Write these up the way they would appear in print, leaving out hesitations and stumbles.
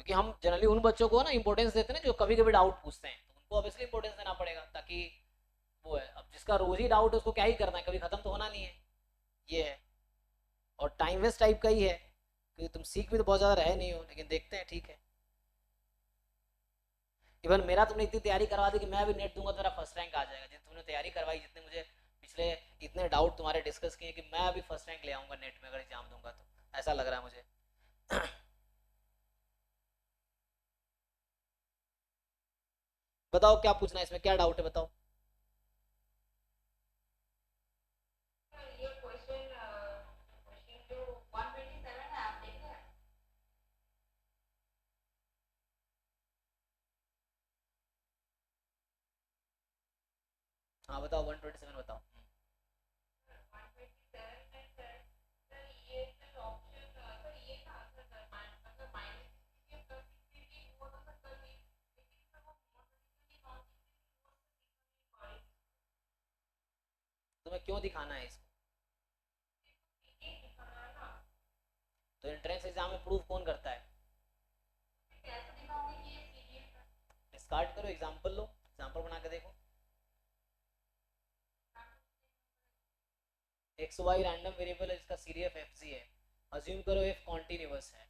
क्योंकि हम जनरली उन बच्चों को ना इंपॉर्टेंस देते हैं ना जो कभी कभी डाउट पूछते हैं, तो उनको ऑब्वियसली इंपॉर्टेंस देना पड़ेगा, ताकि वो है। अब जिसका रोज ही डाउट है उसको क्या ही करना है, कभी खत्म तो होना नहीं है, ये है। और टाइम वेस्ट टाइप का ही है, क्योंकि तुम सीख भी तो बहुत ज़्यादा रहे नहीं हो, लेकिन देखते हैं, ठीक है। इवन मेरा तुमने इतनी तैयारी करवा दी कि मैं भी नेट दूंगा तो मेरा फर्स्ट रैंक आ जाएगा। जितनी तुमने तैयारी करवाई, जितने मुझे पिछले इतने डाउट तुम्हारे डिस्कस किए, कि मैं अभी फर्स्ट रैंक ले आऊंगा नेट में अगर एग्जाम दूंगा तो, ऐसा लग रहा है मुझे। बताओ क्या पूछना है इसमें, क्या डाउट है बताओ। ये क्वेश्चन क्वेश्चन जो 127 है आप देख रहे हैं। हाँ बताओ, 127 बताओ। 127 में सर, सर ये सर ऑप्शन सर ये था सर, मतलब माइनस या प्लस इंफिनिटी वो तो सर कर ली, लेकिन सर वो मोटिवेशनली नॉन इंफिनिटी वो सर तुम्हें क्यों दिखाना है इसको? ये दिखाना है ना। तो एंट्रेंस एग्जाम में प्रूफ कौन करता है? कैसे दिखाओगे कि ये सीडीएफ है। डिस्कार्ड करो, एग्जाम्पल लो, एग्जाम्पल बना के देखो। एक्स वाई रैंडम वेरिएबल है जिसका सीडीएफ एफ जी है। अज्यूम करो एफ कॉन्टिन्यूअस है,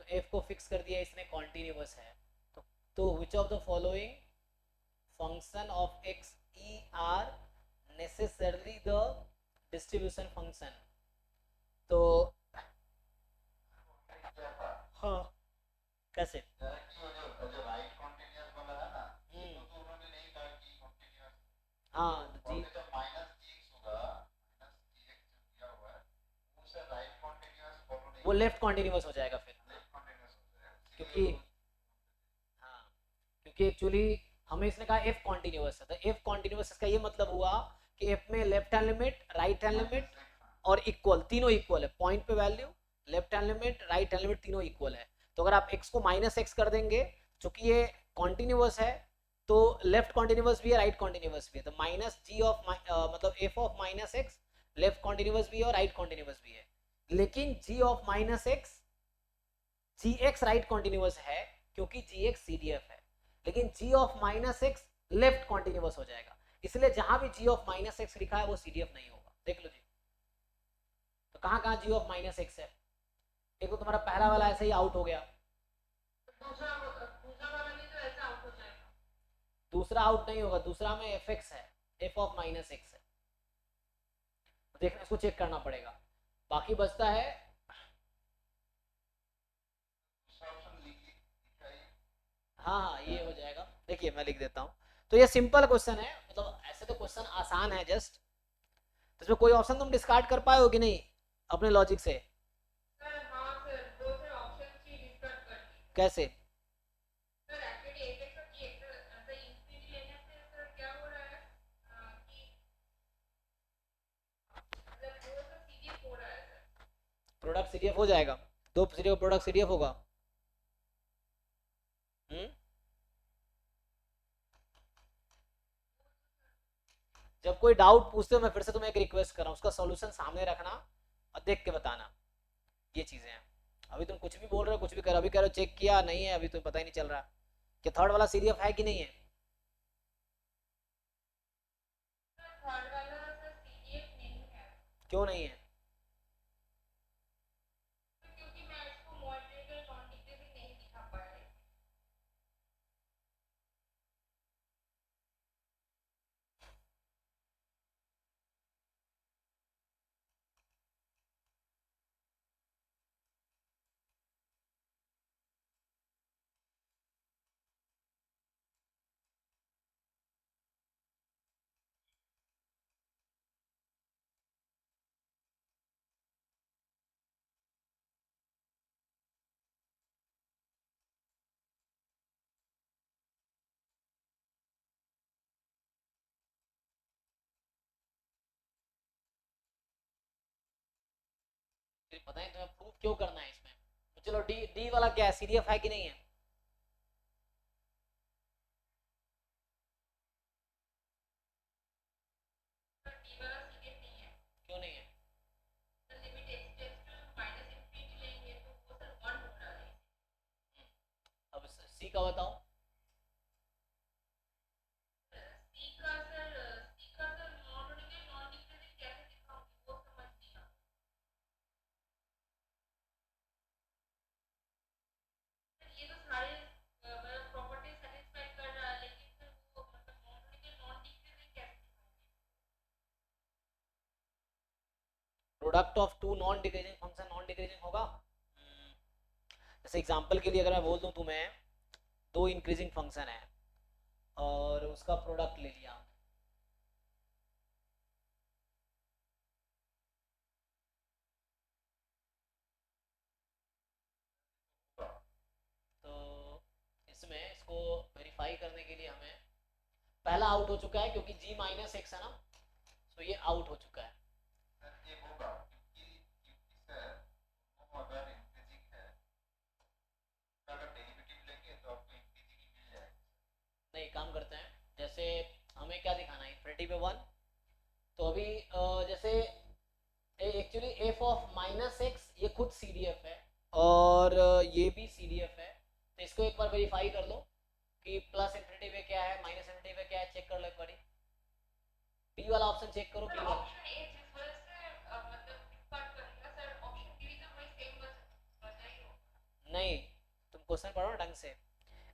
तो एफ को फिक्स कर दिया इसने, कॉन्टिन्यूअस है। तो which of the following function of x E R necessarily the distribution function. तो हाँ, कैसे? हम्म, हाँ जी, वो लेफ्ट कॉन्टिन्यूअस हो जाएगा फिर, क्योंकि हाँ, क्योंकि एक्चुअली हमें इसने कहा एफ कॉन्टिन्यूअस है, तो एफ कॉन्टिन्यूअस इसका ये मतलब हुआ कि एफ में left hand limit, right hand limit और इक्वल, तीनों इक्वल है पॉइंट पे value. Left hand limit, right hand limit तीनों इक्वल है। तो अगर आप एक्स को माइनस एक्स कर देंगे, चूंकि ये कॉन्टिन्यूअस है, तो लेफ्ट कॉन्टिन्यूअस भी है, राइट कॉन्टिन्यूअस भी है, तो माइनस जी ऑफ मतलब F of minus X left continuous भी है और राइट कॉन्टिन्यूअस भी है। लेकिन G of minus X, G X right continuous है क्योंकि G X C D F है, लेकिन G of minus X left continuous हो जाएगा। इसलिए जहां भी जी ऑफ माइनस एक्स लिखा है वो सी डी एफ नहीं होगा, देख लो जी। तो कहां कहां जी ऑफ माइनस एक्स है? एक तो तुम्हारा पहला वाला ऐसे ही आउट हो गया। दूसरा दूसरा वाला भी तो ऐसा आउट हो जाएगा। दूसरा आउट नहीं होगा, दूसरा में एफ एक्स है, एफ ऑफ माइनस एक्स है। तो देखना, इसको चेक करना पड़ेगा। बाकी बचता है, हाँ हाँ ये हो जाएगा। देखिए मैं लिख देता हूँ। तो ये सिंपल क्वेश्चन है, मतलब ऐसे तो क्वेश्चन आसान है जस्ट। तो इसमें कोई ऑप्शन तुम डिस्कार्ड कर पाए हो कि नहीं अपने लॉजिक से? सर हाँ सर, दो से ऑप्शन सी डिस्कस कर ली। कैसे? सर एक्चुअली एक एक सर एक ऐसा इंफिनिटी लेने से सर क्या हो रहा है कि मतलब दो तो सीडीएफ हो रहा है सर। प्रोडक्ट सीडीएफ हो जाएगा? दो सीडीएफ प्रोडक्ट सीडीएफ होगा? हम्म, जब कोई डाउट पूछते हो, मैं फिर से तुम्हें एक रिक्वेस्ट कर रहा हूँ, उसका सॉल्यूशन सामने रखना और देख के बताना। ये चीजें हैं। अभी तुम कुछ भी बोल रहे हो, कुछ भी कर, अभी कह रहे हो चेक किया नहीं है, अभी तो पता ही नहीं चल रहा कि थर्ड वाला सीडीएफ है कि नहीं है। सर थर्ड वाला सर सीडीएफ नहीं है। क्यों नहीं है? तो क्योंकि मैं इसको मॉडरेटर क्वांटिटी भी नहीं दिखा पा रही। पता है तुम्हें प्रूफ क्यों करना है इसमें? तो चलो डी डी वाला क्या है, सीडीएफ है कि नहीं है? सर डी वाला सीडीएफ नहीं है। क्यों नहीं है? Sir limit extends to minus infinity लेंगे तो वो सर वन हो रहा है। Product of two non decreasing function non decreasing होगा। जैसे एग्जांपल के लिए अगर मैं बोल दूं तुम्हें दो इंक्रीजिंग फंक्शन है और उसका प्रोडक्ट ले लिया, तो इसमें इसको वेरीफाई करने के लिए हमें पहला आउट हो चुका है क्योंकि g माइनस एक्स है ना, तो ये आउट हो चुका है। ये होगा क्योंकि इससे अगर इंक्रीजिंग है अगर डेरिवेटिव लेंगे तो आपको इंक्रीजिंग ही मिल जाएगा। नहीं, काम करते हैं, जैसे हमें क्या दिखाना है इन्फिनिटी पे 1, तो अभी जैसे actually F of minus x ये खुद सी डी एफ है और ये भी सी डी एफ है, तो इसको एक बार वेरीफाई कर लो कि प्लस इन्फिनिटी पे क्या है माइनस इन्फिनिटी पे क्या है, चेक कर लो एक बारी। बी वाला ऑप्शन चेक करो, बी वाला ऑप्शन ए जिस वजह से मतलब कट करेगा सर, ऑप्शन बी तो वही सेम बचा ही होगा। नहीं, तुम क्वेश्चन पढ़ो ढंग से।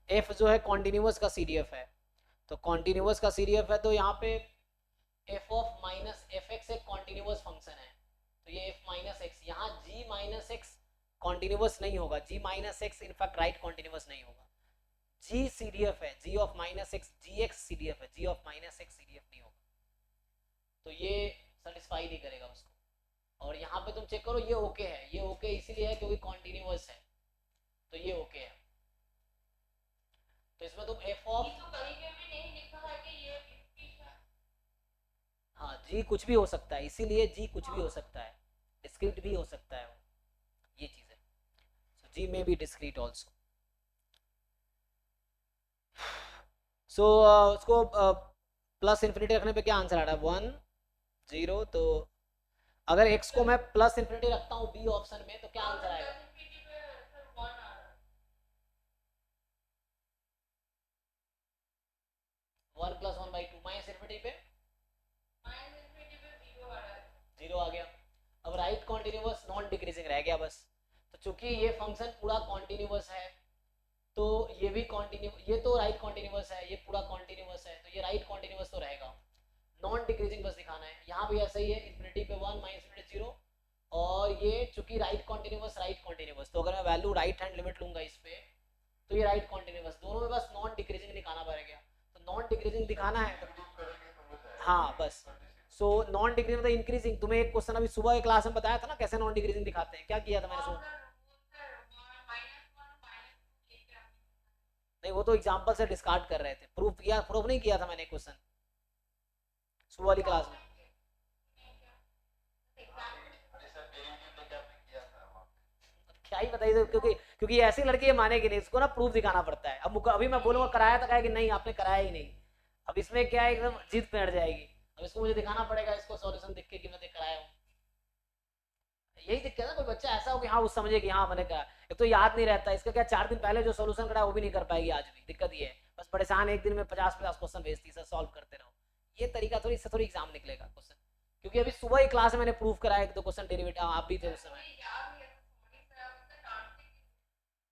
एफ जो है कॉन्टिन्यूअस का सी डी एफ है, तो कॉन्टिन्यूअस का सी डी एफ है तो यहाँ पे F of minus F x एक कॉन्टिन्यूअस फंक्शन है, तो ये एफ माइनस एक्स, यहाँ जी माइनस एक्स कॉन्टिन्यूअस नहीं होगा, G minus X in fact right continuous नहीं होगा, जी सी डी एफ है, G of minus X G X C D F है, G of minus X C D F नहीं होगा, तो ये सेटिस्फाई नहीं करेगा उसको। और यहाँ पे तुम चेक करो ये ओके है, ये ओके इसीलिए है क्योंकि कॉन्टिन्यूअस है, तो ये ओके है। तो इसमें तुम एफ ऑफ ये तो कहीं पे भी नहीं लिखा है कि ये डिस्क्रीट है। हाँ जी कुछ भी हो सकता है, इसीलिए जी कुछ भी हो सकता है, डिस्क्रीट भी हो सकता है, ये चीज है। सो जी में बी डिस्क्रीट ऑल्सो। सो उसको प्लस इन्फिनिटी रखने पे क्या आंसर आ रहा है 1 0, तो अगर x को मैं प्लस इन्फिनिटी रखता हूँ बी ऑप्शन में तो क्या आंसर आएगा? इंफिनिटी पे सर 1 आ रहा है। 1 प्लस 1 बाई 2 माइनस इन्फिनिटी पे माइनस इंफिनिटी पे 0 आ रहा है। 0 आ गया। अब राइट कॉन्टिन्यूअस नॉन डिक्रीजिंग रह गया बस, तो चूंकि ये फंक्शन पूरा कॉन्टिन्यूअस है तो ये भी कॉन्टिन्यू, ये तो राइट कॉन्टिन्यूअस है, ये पूरा कॉन्टिन्यूअस है, तो ये राइट कॉन्टिन्यूअस तो रहेगा, नॉन डिक्रीजिंग बस दिखाना है। यहाँ भी ऐसा ही है, इन्फिनिटी पे 1 माइनस इन्फिनिटी 0, और ये चूंकि राइट कॉन्टिन्यूअस, तो अगर मैं वैल्यू राइट हैंड लिमिट लूंगा इस पे तो ये राइट कॉन्टिन्यूअस, दोनों में बस नॉन डिक्रीजिंग दिखाना पड़ेगा, तो नॉन डिक्रीजिंग दिखाना है हाँ बस। सो नॉन डिक्रीजिंग मतलब इंक्रीजिंग, तुम्हें एक क्वेश्चन अभी सुबह के क्लास में बताया था ना कैसे नॉन डिक्रीजिंग दिखाते हैं, क्या किया था मैंने सुबह? नहीं वो तो एग्जांपल से डिस्कार्ड कर रहे थे, प्रूफ नहीं किया था मैंने क्वेश्चन सुबह वाली क्लास में। क्या ही बताइए, क्योंकि ऐसे लड़के ये मानेगी नहीं, इसको ना प्रूफ दिखाना पड़ता है। अब अभी मैं बोलूंगा कराया था, कहेगी नहीं आपने कराया ही नहीं, अब इसमें क्या है एकदम जिद पे अड़ जाएगी, अब इसको मुझे दिखाना पड़ेगा, इसको सॉल्यूशन दिख के कि मैंने कराया हूँ। यही दिक्कत है ना, कोई बच्चा ऐसा हो कि हाँ वो समझे कि हाँ मैंने कहा, एक तो याद नहीं रहता, इसका क्या 4 दिन पहले जो सोल्यूशन कराया वो भी नहीं कर पाएगी आज भी, दिक्कत ये है। बस परेशान एक दिन में 50-50 क्वेश्चन भेजती है, सॉल्व करते रहो, ये तरीका थोड़ी, इससे थोड़ी एग्जाम निकलेगा क्वेश्चन, क्योंकि अभी सुबह ही क्लास में मैंने प्रूफ कराया 1-2 क्वेश्चन डेरिवेटिव, आप भी थे उस समय।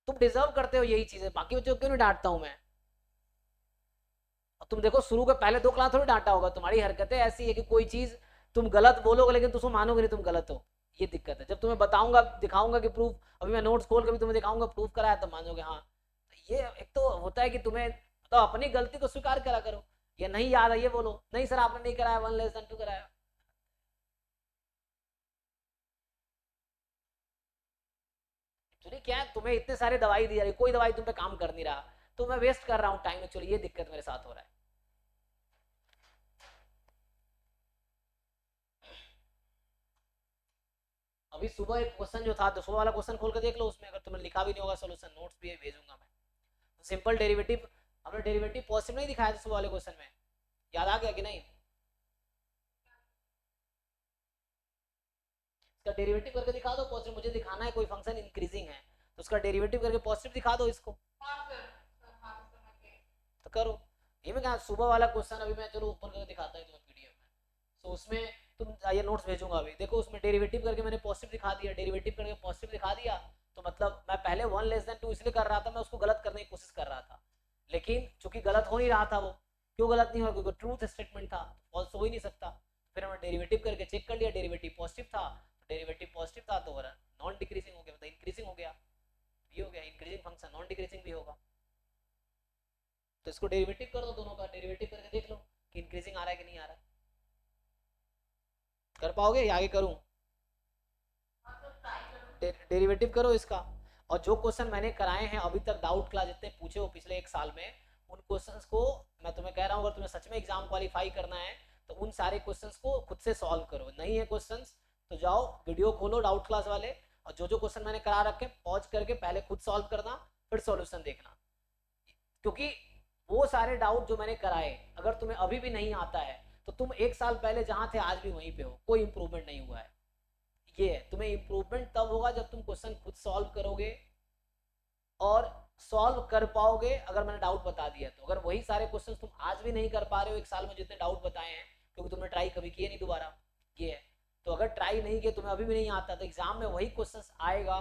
तुम डिजर्व करते हो यही चीजें, बाकी बच्चों को क्यों नहीं डांटता हूं मैं? और तुम देखो शुरू के पहले 2 क्लास थोड़ी डांटा होगा, तुम्हारी हरकतें ऐसी है कि कोई चीज तुम गलत बोलोगे लेकिन तुम मानोगे नहीं तुम गलत हो, ये दिक्कत है। जब तुम्हें बताऊंगा दिखाऊंगा कि प्रूफ, अभी मैं नोट्स खोल कर भी तुम्हें दिखाऊंगा प्रूफ कराया, तब मानोगे हाँ। ये एक तो होता है कि तुम्हें तो अपनी गलती को स्वीकार करा करो, या नहीं याद है ये बोलो नहीं सर आपने नहीं कराया 1 लेस देन 2 कराया। एक्चुअली क्या है, तुम्हें इतने सारे दवाई दी जा रही, कोई दवाई तुम पे काम कर नहीं रहा, तो मैं वेस्ट कर रहा हूँ टाइम, एक्चुअली ये दिक्कत मेरे साथ हो रहा है। अभी सुबह एक क्वेश्चन जो था, तो सुबह वाला क्वेश्चन खोल कर देख लो, उसमें अगर तुम्हें लिखा भी नहीं होगा सोल्यूशन, नोट्स भी भेजूंगा मैं। सिंपल डेरिवेटिव, हमने डेरिवेटिव पॉसिबल नहीं दिखाया था सुबह वाले क्वेश्चन में, याद आ गया कि नहीं? इसका डेरिवेटिव करके दिखा दो पॉजिटिव, मुझे दिखाना है कोई फंक्शन इंक्रीजिंग है तो उसका डेरिवेटिव करके पॉजिटिव दिखा दो इसको, तो करो। ये मैं कहा सुबह वाला क्वेश्चन अभी मैं चलो ऊपर करके दिखाता हूँ तुम्हें पीडीएफ में, तो उसमें तुम ये नोट्स भेजूंगा अभी, देखो उसमें डेरिवेटिव करके मैंने पॉजिटिव दिखा दिया, डेरिवेटिव करके पॉजिटिव दिखा दिया, तो मतलब मैं पहले 1 लेस देन 2 इसलिए कर रहा था, मैं उसको गलत करने की कोशिश कर रहा था, लेकिन चूंकि गलत हो नहीं रहा था, वो क्यों गलत नहीं हुआ, क्योंकि ट्रूथ स्टेटमेंट था, फॉल्स हो ही नहीं सकता। फिर हमने डेरिवेटिव करके चेक कर लिया, डेरिवेटिव पॉजिटिव था, डेरिवेटिव पॉजिटिव था तो नॉन डिक्रीजिंग हो गया, मतलब इंक्रीजिंग हो गया, ये हो गया इंक्रीजिंग फंक्शन, नॉन डिक्रीजिंग भी होगा। तो इसको डेरिवेटिव कर दो, दोनों का डेरिवेटिव करके देख लो कि इंक्रीजिंग आ रहा है कि नहीं आ रहा है। कर पाओगे या आगे करूं? डेरिवेटिव करो इसका। और जो क्वेश्चन मैंने कराए हैं अभी तक डाउट क्लास जितने पूछे हो पिछले एक साल में, उन क्वेश्चंस को मैं तुम्हें कह रहा हूँ, अगर तुम्हें सच में एग्जाम क्वालिफाई करना है तो उन सारे क्वेश्चंस को खुद से सॉल्व करो। नहीं है क्वेश्चंस तो जाओ वीडियो खोलो डाउट क्लास वाले, और जो जो क्वेश्चन मैंने करा रखे पॉज करके पहले खुद सॉल्व करना, फिर सॉल्यूशन देखना। क्योंकि वो सारे डाउट जो मैंने कराए अगर तुम्हें अभी भी नहीं आता है तो तुम एक साल पहले जहां थे आज भी वहीं पे हो, कोई इंप्रूवमेंट नहीं हुआ है। ये है, तुम्हें इंप्रूवमेंट तब होगा जब तुम क्वेश्चन खुद सॉल्व करोगे और सॉल्व कर पाओगे। अगर मैंने डाउट बता दिया तो अगर वही सारे क्वेश्चन तुम आज भी नहीं कर पा रहे हो एक साल में जितने डाउट बताए हैं, क्योंकि तुमने ट्राई कभी किए नहीं दोबारा, ये है। तो अगर ट्राई नहीं किए, तुम्हें अभी भी नहीं आता, तो एग्जाम में वही क्वेश्चन आएगा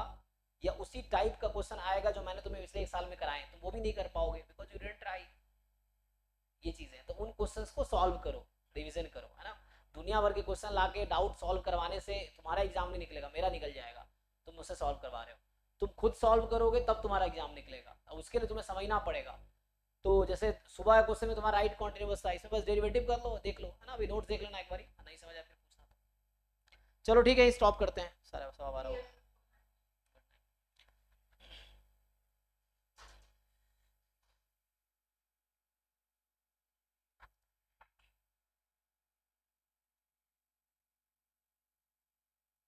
या उसी टाइप का क्वेश्चन आएगा जो मैंने तुम्हें पिछले एक साल में कराए, तुम वो भी नहीं कर पाओगे बिकॉज यू डिडंट ट्राई। ये चीजें, तो उन क्वेश्चंस को सॉल्व करो, रिवीजन करो, है ना। दुनिया भर के क्वेश्चन लाके डाउट सॉल्व करवाने से तुम्हारा एग्जाम नहीं निकलेगा, मेरा निकल जाएगा। तुम मुझसे सॉल्व करवा रहे हो, तुम खुद सॉल्व करोगे तब तुम्हारा एग्जाम निकलेगा, और उसके लिए तुम्हें समझना पड़ेगा। तो जैसे सुबह क्वेश्चन में तुम्हारा राइट कॉन्टिन्यूअस था, इसमें बस डेरिवेटिव कर लो, देख लो, है ना। अभी नोट्स देख लेना एक बार, नहीं समझ आया फिर पूछना। चलो ठीक है, स्टॉप करते हैं।